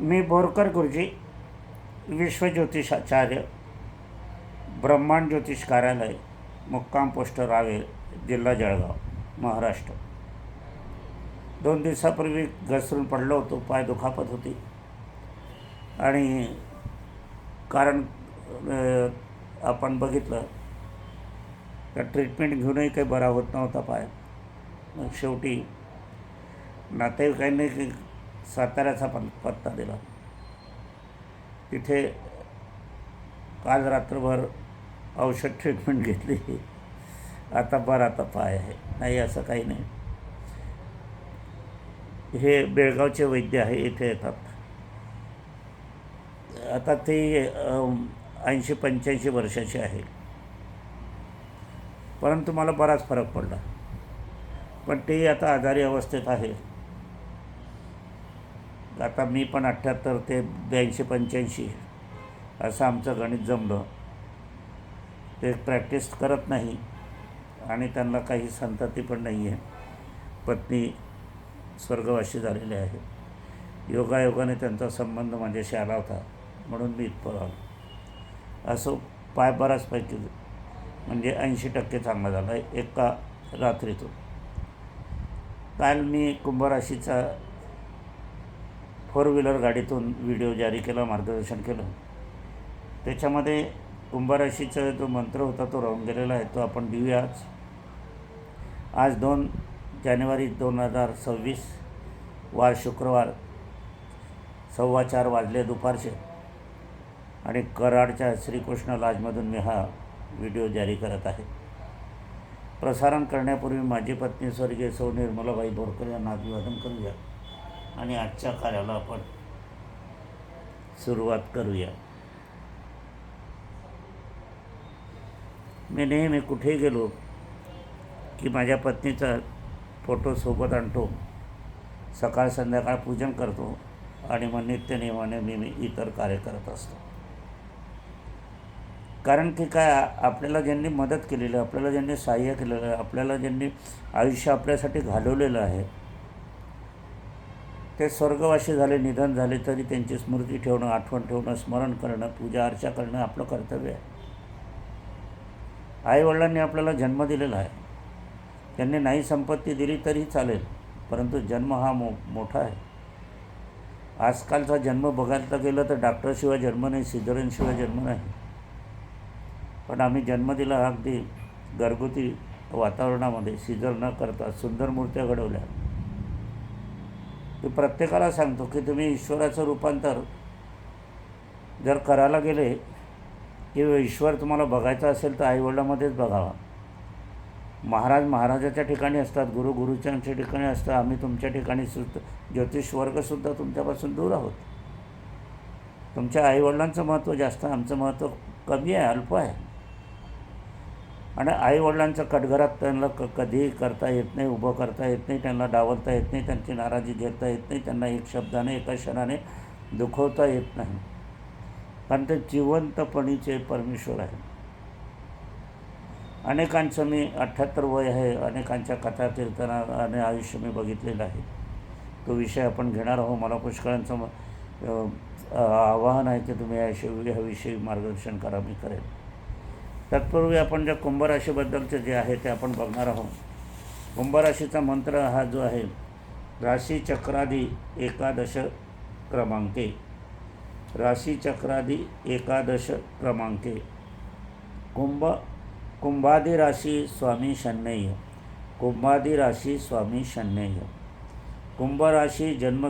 मी बोरकर गुरुजी, विश्वज्योतिषाचार्य, ब्रह्मांड ज्योतिष कार्यालय, मुक्काम पोस्ट रावेर, जिल्हा जळगाव, महाराष्ट्र. 2 दिवसापूर्वी घसरून पडलो होतो. पाय दुखापत होती आणि कारण आपण बघितलं तर ट्रीटमेंट घेऊनही काही बरा होत नव्हता पाय. मग शेवटी नातेवाईकांनी साताऱ्याचा पत्ता दिला. तिथे काल रात्रभर औषध ट्रीटमेंट घेतली. आता बरा पाय आहे. नाही असं काही नाही. हे बेळगावचे वैद्य आहे, इथे येतात. आता ते 80-85 वर्षाचे आहे, परंतु मला बराच फरक पडला. पण ते आता आजारी अवस्थेत आहे. आता मी पण 78 ते 82-85 असं आमचं गणित जमलं. ते प्रॅक्टिस करत नाही आणि त्यांना काही संतती पण नाही आहे. पत्नी स्वर्गवासी झालेले आहे. योगायोगाने त्यांचा संबंध माझ्याशी आला होता, म्हणून मी इथपर आलो. असो, पाय बराचपैकी म्हणजे 80% चांगला झाला आहे एका रात्रीतून. काल मी कुंभराशीचा 4 व्हीलर गाडीतून व्हिडिओ जारी केला, मार्गदर्शन केलं. त्याच्यामध्ये कुंभराशीचा जो मंत्र होता तो राहून गेलेला आहे, तो आपण देऊया. आज 2 जानेवारी 2026 वार शुक्रवार 4:15 वाजले दुपारचे आणि कराडच्या श्रीकृष्ण लॉजमधून मी हा व्हिडिओ जारी करत आहे. प्रसारण करण्यापूर्वी माझी पत्नी स्वर्गीय सौ निर्मलाबाई बोरकर यांना अभिवादन करूया आणि आजच्या कार्याला आपण सुरुवात करूया. मी नेहमी कुठेही गेलो की माझ्या पत्नीचा फोटो सोबत आणतो, सकाळ संध्याकाळ पूजन करतो आणि मग नित्यनियमाने मी इतर कार्य करत असतो. कारण की काय, आपल्याला ज्यांनी मदत केलेली आहे, आपल्याला ज्यांनी सहाय्य केलेलं आहे, आपल्याला ज्यांनी आयुष्य आपल्यासाठी घालवलेलं आहे, ते स्वर्गवासी झाले, निधन झाले तरी त्यांची स्मृती ठेवणं, आठवण ठेवणं, स्मरण करणं, पूजा अर्चा करणं आपलं कर्तव्य आहे. आईवडिलांनी आपल्याला जन्म दिलेला आहे. त्यांनी नाही संपत्ती दिली तरी चालेल, परंतु जन्म हा मोठा आहे. आजकालचा जन्म बघायला गेलं तर डॉक्टरशिवाय जन्म नाही, सिझेरियनशिवाय जन्म नाही. पण आम्ही जन्म दिला अगदी घरगुती वातावरणामध्ये, सिझर न करता सुंदर मूर्त्या घडवल्या. मी प्रत्येकाला सांगतो की तुम्ही ईश्वराचं रूपांतर जर करायला गेले किंवा ईश्वर तुम्हाला बघायचा असेल तर आईवडिलांमध्येच बघावा. महाराज महाराजाच्या ठिकाणी असतात, गुरु गुरुच्यांच्या ठिकाणी असतात. आम्ही तुमच्या ठिकाणी ज्योतिष वर्गसुद्धा तुमच्यापासून दूर आहोत. तुमच्या आईवडिलांचं महत्त्व जास्त, आमचं महत्त्व कमी आहे, अल्प आहे. आणि आईवडिलांचं कटघरात त्यांना कधीही करता येत नाही, उभं करता येत नाही, त्यांना डावलता येत नाही, त्यांची नाराजी घेता येत नाही, त्यांना एक शब्दाने एका क्षणाने दुखवता येत नाही. कारण ते जिवंतपणीचे परमेश्वर आहे. अनेकांचं मी 78 वय आहे, अनेकांच्या कथा कीर्तना आणि आयुष्य मी बघितलेलं आहे. तो विषय आपण घेणार आहोत. मला पुष्कळांचं आवाहन आहे की तुम्ही ह्याविषयी मार्गदर्शन करा, मी करेन. तत्पूर्वी आपण ज्या कुंभराशीबद्दलचे जे आहे ते आपण बघणार आहोत. कुंभराशीचा मंत्र हा जो आहे, राशीचक्रादी एकादश क्रमांके, राशीचक्रादी एकादश क्रमांके. कुंभादी स्वामी शनैः, कुंभादी राशी स्वामी शनैः. कुंभराशी जन्म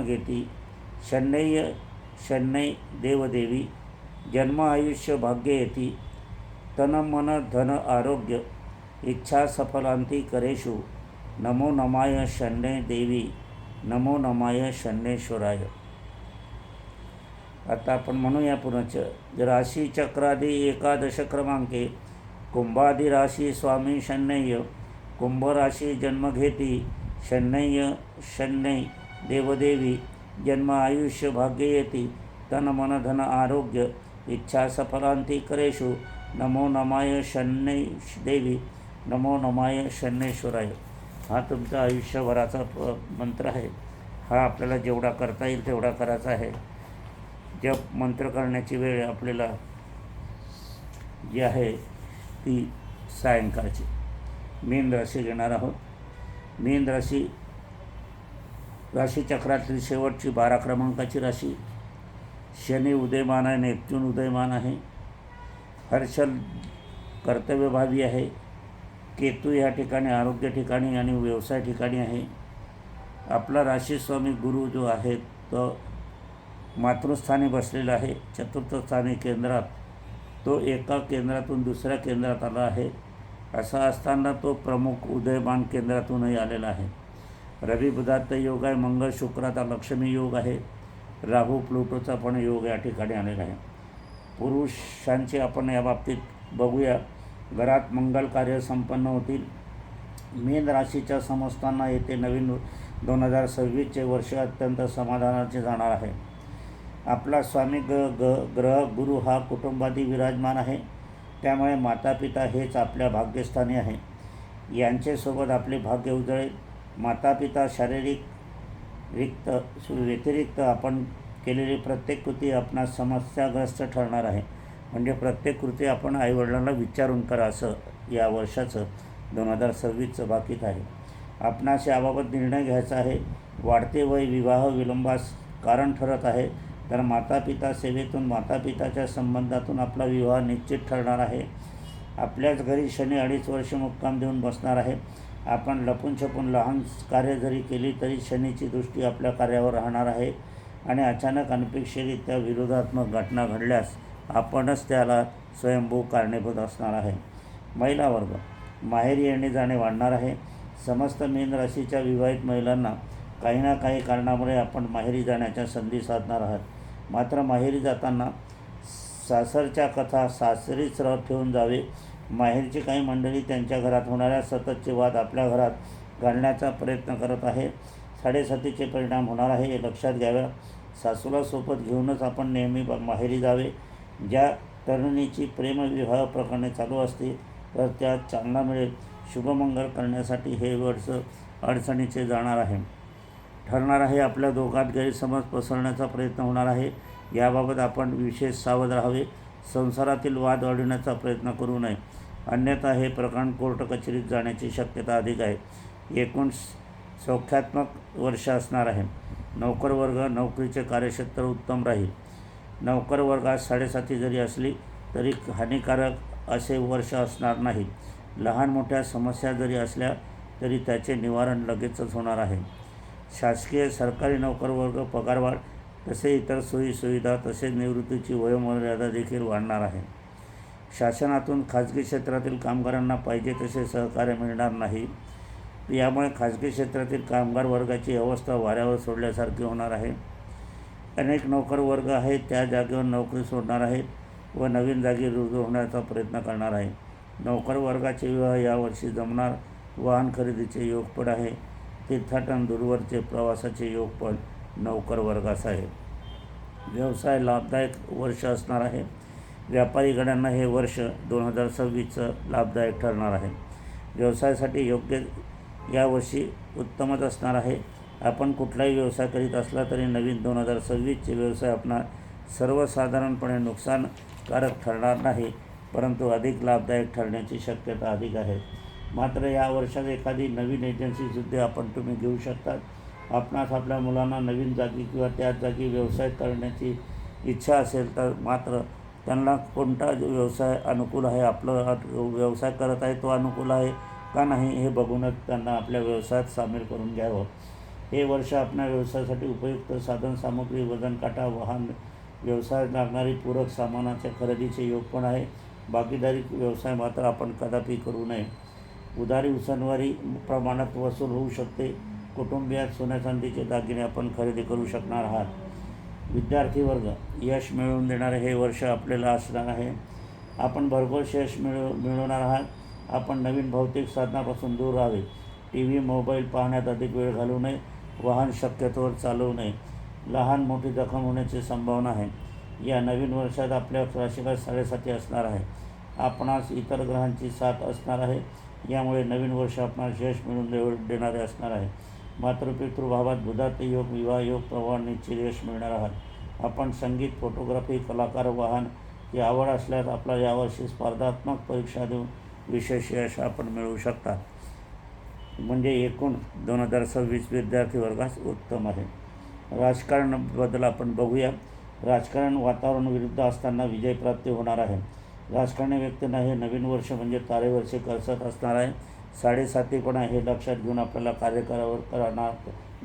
घेती शनैः देवदेवी. जन्म आयुष्य भाग्य येती, तन मन धन आरोग्य, इच्छा सफलांती करेषु. नमो नमाय शनैः देवी, नमो नमाय शनैश्वराय. आता आपण म्हणूया पुनश्च. राशीचक्रादी एकादश क्रमांके, कुंभादी राशी स्वामी शनैः. कुंभराशी जन्म घेती शनैः देवदेवी. जन्म आयुष्य भाग्य येती, तन मन धन आरोग्य, इच्छा सफलांती करेषु. नमो नमाय शनैः देवी, नमो नमाय शनैश्वराय. हा तुमचा आयुष्यभराचा मंत्र आहे. हा आपल्याला जेवढा करता येईल तेवढा करायचा आहे. जप मंत्र करण्याची वेळ आपल्याला जी आहे ती सायंकाळची. मीन राशी घेणार आहोत. मीन राशीचक्रातली शेवटची 12 क्रमांकाची राशी. शनी उदयमान आहे, नेपच्यून उदयमान आहे. हर्षल कर्तव्यभावी आहे. केतू या ठिकाणी आरोग्य ठिकाणी आणि व्यवसाय ठिकाणी आहे. आपला राशीस्वामी गुरु जो आहे तो मातृस्थानी बसलेला आहे. चतुर्थ स्थानी केंद्रात. तो एका केंद्रातून दुसऱ्या केंद्रात आला आहे. असं असताना तो प्रमुख उदयमान केंद्रातूनही आलेला आहे. रवी बुधात योग आहे. मंगळ शुक्राचा लक्ष्मी योग आहे. राहू प्लुटोचा पण योग या ठिकाणी आलेला आहे. पुरुषांचे आपण या बाबतीत बघूया. घरात मंगल कार्य संपन्न होतील. मीन राशीच्या समजताना येथे नवीन 2026चे वर्ष अत्यंत समाधानाचे जाणार आहे. आपला स्वामी ग्रह गुरु हा कुटुंबादी विराजमान आहे. त्यामुळे मातापिता हेच आपल्या भाग्यस्थानी आहे. यांच्यासोबत आपले भाग्य उजळेल. मातापिता शारीरिक व्यतिरिक्त आपण केलेली प्रत्येक कृती आपणास समस्याग्रस्त ठरणार आहे. म्हणजे प्रत्येक कृती आपण आईवडिलांना विचारून करा असं या वर्षाचं 2026चं बाकीत आहे. आपणास याबाबत निर्णय घ्यायचा आहे. वाढते वय विवाह विलंबास कारण ठरत आहे. तर मातापिता सेवेतून मातापिताच्या संबंधातून आपला विवाह निश्चित ठरणार आहे. आपल्याच घरी शनी 2.5 वर्ष मुक्काम देऊन बसणार आहे. आपण लपून छपून लहान कार्य जरी केली तरी शनीची दृष्टी आपल्या कार्यावर राहणार आहे आणि अचानक अनपेक्षितरित्या विरोधात्मक घटना घडल्यास आपणच त्याला स्वयंभू कारणीभूत असणार आहे. महिला वर्ग माहेरी येणे जाणे वाढणार आहे. समस्त मीन राशीच्या विवाहित महिलांना काही ना काही कारणामुळे आपण माहेरी जाण्याच्या संधी साधणार आहात. मात्र माहेरी जाताना सासरच्या कथा सासरीच ठेवून जावे. माहेरची काही मंडळी त्यांच्या घरात होणाऱ्या सततचे वाद आपल्या घरात घालण्याचा प्रयत्न करत आहे. साडेसातीचे परिणाम होणार आहे हे लक्षात घ्याव्या. सासूला सोबत घेऊनच आपण नेहमी माहेरी जावे. ज्या तरुणीची प्रेमविवाह प्रकरणे चालू असतील तर त्यात चालना मिळेल. शुभमंगल करण्यासाठी हे वर्ष अडचणीचे जाणार आहे ठरणार आहे. आपल्या दोघात गैरसमज पसरण्याचा प्रयत्न होणार आहे. याबाबत आपण विशेष सावध राहावे. संसारातील वाद वाढवण्याचा प्रयत्न करू नये, अन्यथा हे प्रकरण कोर्ट कचेरीत जाण्याची शक्यता अधिक आहे. एकूण सौख्यात्मक वर्ष असणार आहे. नोकर वर्ग नोकरीचे कार्यक्षेत्र उत्तम राहील. नोकर वर्गात 7.5 जरी असली तरी हानिकारक असे वर्ष असणार नाही. लहान मोठ्या समस्या जरी असल्या तरी त्याचे निवारण लगेचच होणार आहे. शासकीय सरकारी नोकर वर्ग पगारवाढ तसे इतर सोयीसुविधा तसेच निवृत्तीची वयोमर्यादा देखील वाढणार आहे. शासनातून खाजगी क्षेत्रातील कामगारांना पाहिजे तसे सहकार्य मिळणार नाही. यामुळे खाजगी क्षेत्रातील कामगार वर्गाची अवस्था वाऱ्यावर सोडल्यासारखी होणार आहे. अनेक नोकर वर्ग आहेत त्या जागेवर नोकरी सोडणार आहेत व नवीन जागी रुजू होण्याचा प्रयत्न करणार आहे. नोकर वर्गाचे विवाह यावर्षी जमणार. वाहन खरेदीचे योग पण आहे. तीर्थाटन दूरवरचे प्रवासाचे योग पण नोकर वर्गास आहे. व्यवसाय लाभदायक वर्ष असणार आहे. व्यापारी गणांना हे वर्ष 2026चं लाभदायक ठरणार आहे. व्यवसायासाठी योग्य यावर्षी उत्तमच असणार आहे. आपण कुठलाही व्यवसाय करीत असला तरी नवीन 2026चे व्यवसाय आपणास सर्वसाधारणपणे नुकसानकारक ठरणार नाही, परंतु अधिक लाभदायक ठरण्याची शक्यता अधिक आहे. मात्र या वर्षात एखादी नवीन एजन्सीसुद्धा तुम्ही घेऊ शकतात. आपणास आपल्या मुलांना नवीन जागी किंवा त्याच जागी व्यवसाय करण्याची इच्छा असेल तर मात्र त्यांना कोणता व्यवसाय अनुकूल आहे, आपलं व्यवसाय करत आहे तो अनुकूल आहे का नाही हे बघूनच त्यांना आपल्या व्यवसायात सामील करून घ्यावं. हे वर्ष आपल्या व्यवसायासाठी उपयुक्त साधनसामुग्री, वजनकाटा, वाहन व्यवसायात लागणारी पूरक सामानाच्या खरेदीचे योग पण आहे. भागीदारी व्यवसाय मात्र आपण कदापि करू नये. उधारी उसनवारी प्रमाणात वसूल होऊ शकते. कुटुंबियात सोन्याचांदीचे दागिने आपण खरेदी करू शकणार आहात. विद्यार्थी वर्ग यश मिळवून देणारे हे वर्ष आपल्याला असणार आहे. आपण भरघोस यश मिळवणार आहात. आपण नवीन भौतिक साधनापासून दूर राहावे. TV मोबाईल पाहण्यात अधिक वेळ घालवू नये. वाहन शक्यतोवर चालवू नये. लहान मोठी जखम होण्याची संभावना आहे. या नवीन वर्षात आपल्या राशीला 7.5 असणार आहे. आपणास इतर ग्रहांची साथ असणार आहे. यामुळे नवीन वर्ष आपणास यश मिळवून देणारे असणार आहे. मातृपितृभावात बुधाते योग, विवाह योग, प्रवाह निश्चित यश मिळणार आहात. आपण संगीत, फोटोग्राफी, कलाकार, वाहन ही आवड असल्यास आपला यावर्षी स्पर्धात्मक परीक्षा देऊन विशेष यश आपण मिळवू शकता. म्हणजे एकूण 2026 विद्यार्थी वर्गास उत्तम आहे. राजकारणाबद्दल आपण बघूया. राजकारण वातावरण विरुद्ध असताना विजयप्राप्ती होणार आहे. राजकारणी व्यक्तींना हे नवीन वर्ष म्हणजे तारेवरचे कसरत असणार आहे. साडेसातीपणा हे लक्षात घेऊन आपल्याला करणं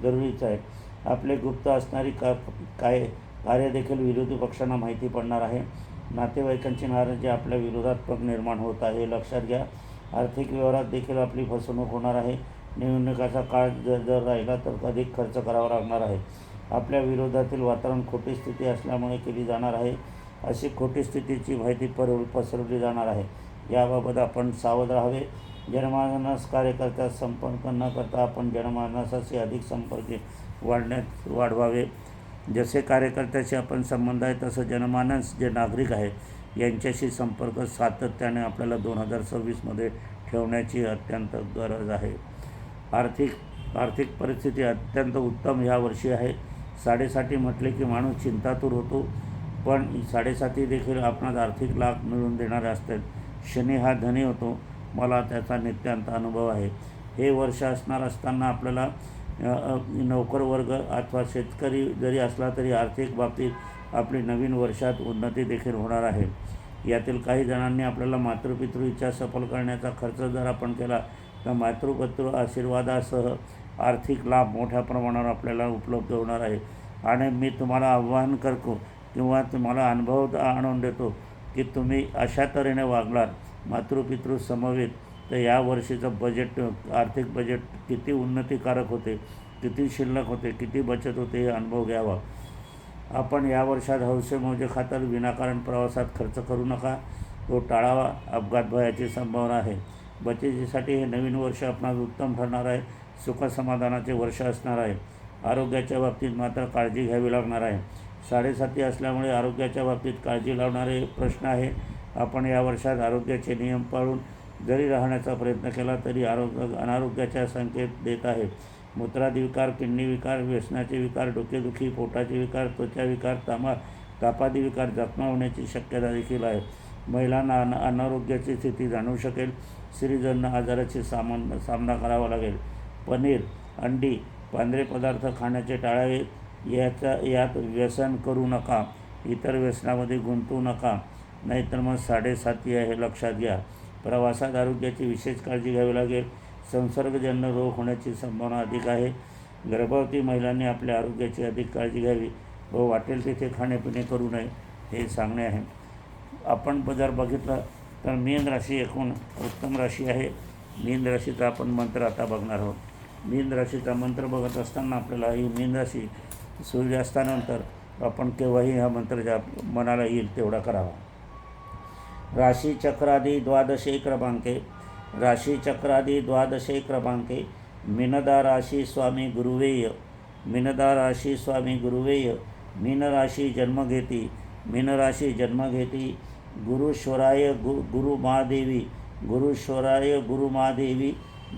जरुरीचं आहे. आपले गुप्त असणारी कार्य देखील विरोधी पक्षांना माहिती पडणार आहे. नातेवाईकांची नाराजी आपल्या विरोधात निर्माण होत आहे हे लक्षात घ्या. आर्थिक व्यवहारात देखील आपली फसवणूक होणार आहे. निवडणुकीचा काळ जर राहिला तर अधिक खर्च करावा लागणार आहे. आपल्या विरोधातील वातावरण खोटी स्थिती असल्यामुळे केली जाणार आहे. अशी खोटी स्थितीची माहिती पसरवली जाणार आहे. याबाबत आपण सावध राहावे. जनमानस कार्यकर्त्यास संपर्क न करता आपण जनमानसाशी अधिक संपर्क वाढवावे. जसे कार्यकर्त्याशी आपण संबंध आहे तसं जनमानस जे नागरिक आहे यांच्याशी संपर्क सातत्याने आपल्याला 2026 ठेवण्याची अत्यंत गरज आहे. आर्थिक परिस्थिती अत्यंत उत्तम ह्या वर्षी आहे. साडेसाती म्हटले की माणूस चिंतातूर होतो, पण साडेसाती देखील आपणास आर्थिक लाभ मिळवून देणारे असतात. शनी हा धनी होतो, मला त्याचा नित्यांत अनुभव आहे. हे वर्ष असताना आपल्याला नोकर वर्ग अथवा शेतकरी जरी असला तरी आर्थिक बाबतीत आपली नवीन वर्षात उन्नती देखील होणार आहे. यातील काही जणांनी आपल्याला मातृपितृ इच्छा सफल करण्याचा खर्च जर आपण केला तर मातृपितृ आशीर्वादासह आर्थिक लाभ मोठ्या प्रमाणावर आपल्याला उपलब्ध होणार आहे. आणि मी तुम्हाला आव्हान करतो किंवा तुम्हाला अनुभव आणून देतो की तुम्ही अशा तऱ्हेने वागलात मातृपितृ समवेत तर या वर्षीचं बजेट, आर्थिक बजेट किती उन्नतीकारक होते, किती शिल्लक होते, किती बचत होते हे अनुभव घ्यावा. आपण या वर्षात हौसेमौजे खातर विनाकारण प्रवासात खर्च करू नका, तो टाळावा. अपघात भयाची संभावना आहे. बचतीसाठी हे नवीन वर्ष आपणास उत्तम ठरणार आहे. सुखसमाधानाचे वर्ष असणार आहे. आरोग्याच्या बाबतीत मात्र काळजी घ्यावी लागणार आहे. साडेसाती असल्यामुळे आरोग्याच्या बाबतीत काळजी लावणारे प्रश्न आहे. आपण या वर्षात आरोग्याचे नियम पाळून जरी राहण्याचा प्रयत्न केला तरी अनारोग्याच्या संकेत देत आहे. मूत्रादी विकार, किडनी विकार, व्यसनाचे विकार, डोकेदुखी, पोटाचे विकार, त्वचा विकार, तापादी विकार, जखमा होण्याची शक्यता देखील आहे. महिलांना अनारोग्याची स्थिती जाणवू शकेल. स्त्रीजनांना आजाराची सामना करावा लागेल. पनीर, अंडी, पांढरे पदार्थ खाण्याचे टाळावे. यात व्यसन करू नका. इतर व्यसनामध्ये गुंतवू नका, नाहीतर मग साडेसाती आहे हे लक्षात घ्या. प्रवासात आरोग्याची विशेष काळजी घ्यावी लागेल. संसर्गजन्य रोग होण्याची संभावना अधिक आहे. गर्भवती महिलांनी आपल्या आरोग्याची अधिक काळजी घ्यावी व वाटेल तिथे खाणेपिणे करू नये हे सांगणे आहे. आपण जर बघितलं तर मीन राशी एकूण उत्तम राशी आहे. मीन राशीचा आपण मंत्र आता बघणार आहोत. मीन राशीचा मंत्र बघत असताना आपल्याला ही मीन राशी सूर्यास्तानंतर आपण केव्हाही हा मंत्र ज्या मनाला येईल तेवढा करावा. राशीचक्रादी द्वादशे क्रमांके मीनदा राशी स्वामी गुरुवेय. मीन राशी जन्म घेती गुरुश्वराय गुरुमादेवी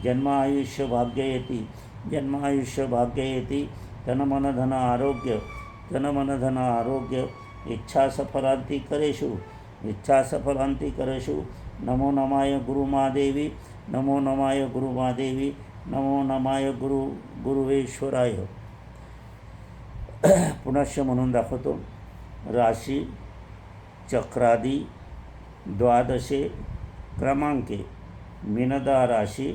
जन्म आयुष्य भाग्य येती तन मन धन आरोग्य इच्छा सफलांती करेषु नमो नमाय गुरुवेश्वराय. पुनश्च म्हणून दाखवतो. राशी चक्रादी द्वादशे क्रमांके मीनदा राशी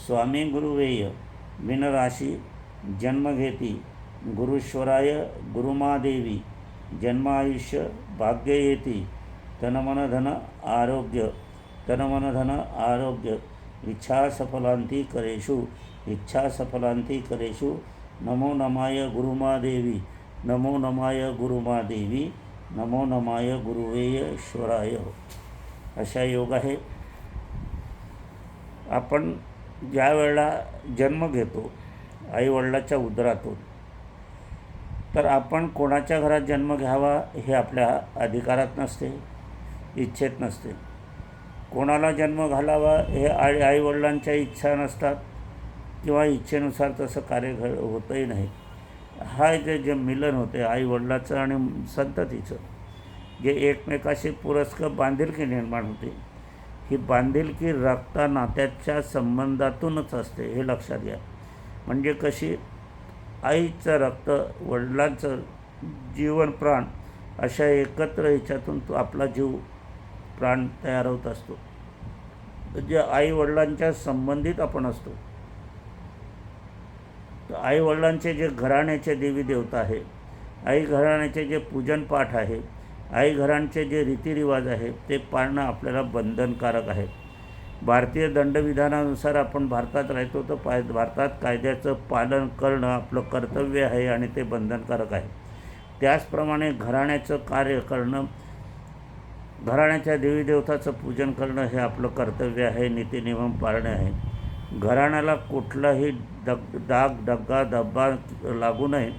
स्वामी गुरुवेय. मीन राशी जन्म घेती गुरुश्वराय गुरुमादेवी जन्मायुष्य भाग्य येती तन मन धन आरोग्य इच्छा सफलांती करेषु नमो नमाय गुरुमादेवी नमो नमाय गुरुवेश्वराय. अशा योग आहे. आपण ज्या वेळेला जन्म घेतो आईवडिलाच्या उदरातून तर आपण कोणाच्या घरात जन्म घ्यावा हे आपल्या अधिकारात नसते, इच्छेत नसते. कोणाला जन्म घालावा हे आईवडिलांच्या इच्छा नसतात, किंवा इच्छेनुसार तसं कार्य होतही नाही. हा जे मिलन होते आईवडिलाचं आणि संततीचं, जे एकमेकाशी पुरस्कार बांधिलकी निर्माण होते, ही बांधिलकी रक्त नात्याच्या संबंधातूनच असते, हे लक्षात घ्या. म्हणजे कशी आईचं रक्त, वडिलांचं जीवन प्राण, अशा एकत्र ह्याच्यातून तो आपला जीव प्राण तयार होत असतो. जे आईवडिलांच्या संबंधित आपण असतो. तर आईवडिलांचे जे घराण्याचे देवी देवता आहे, आई घराण्याचे जे पूजनपाठ आहे, आई घरांचे जे रीतिरिवाज आहे, ते पाळणं आपल्याला बंधनकारक आहे. भारतीय दंडविधानानुसार आपण भारतात राहतो, तर भारतात कायद्याचं पालन करणं आपलं कर्तव्य आहे आणि ते बंधनकारक आहे. त्याचप्रमाणे घराण्याचं कार्य करणं, घराण्याच्या देवीदेवताचं पूजन करणं हे आपलं कर्तव्य आहे, नीतिनियम पाळणे आहे. घराण्याला कुठलाही डाग, डग्गा, धब्बा लागू नये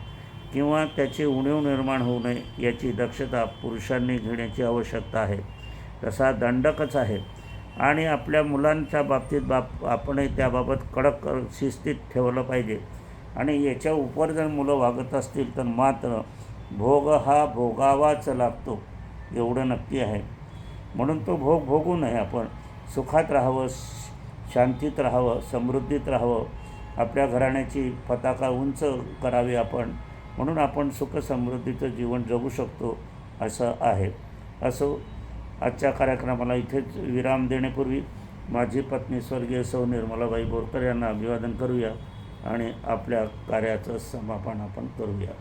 किंवा त्याची उणीव निर्माण होऊ नये याची दक्षता पुरुषांनी घेण्याची आवश्यकता आहे. तसा दंडकच आहे. आणि आपल्या मुलांच्या बाबतीत आपणही त्याबाबत कडक शिस्तीत ठेवलं पाहिजे. आणि याच्या उपर जर मुलं वागत असतील तर मात्र भोग हा भोगावाच लागतो, एवढं नक्की आहे. म्हणून तो भोग भोगू नये. आपण सुखात राहावं, शांतीत राहावं, समृद्धीत राहावं, आपल्या घराण्याची पताका उंच करावी आपण, म्हणून आपण सुखसमृद्धीचं जीवन जगू शकतो असं आहे. असो, आजच्या कार्यक्रमाला इथेच विराम देण्यापूर्वी माझी पत्नी स्वर्गीय सौ निर्मलाबाई बोरकर यांना अभिवादन करूया आणि आपल्या कार्याचं समापन आपण करूया.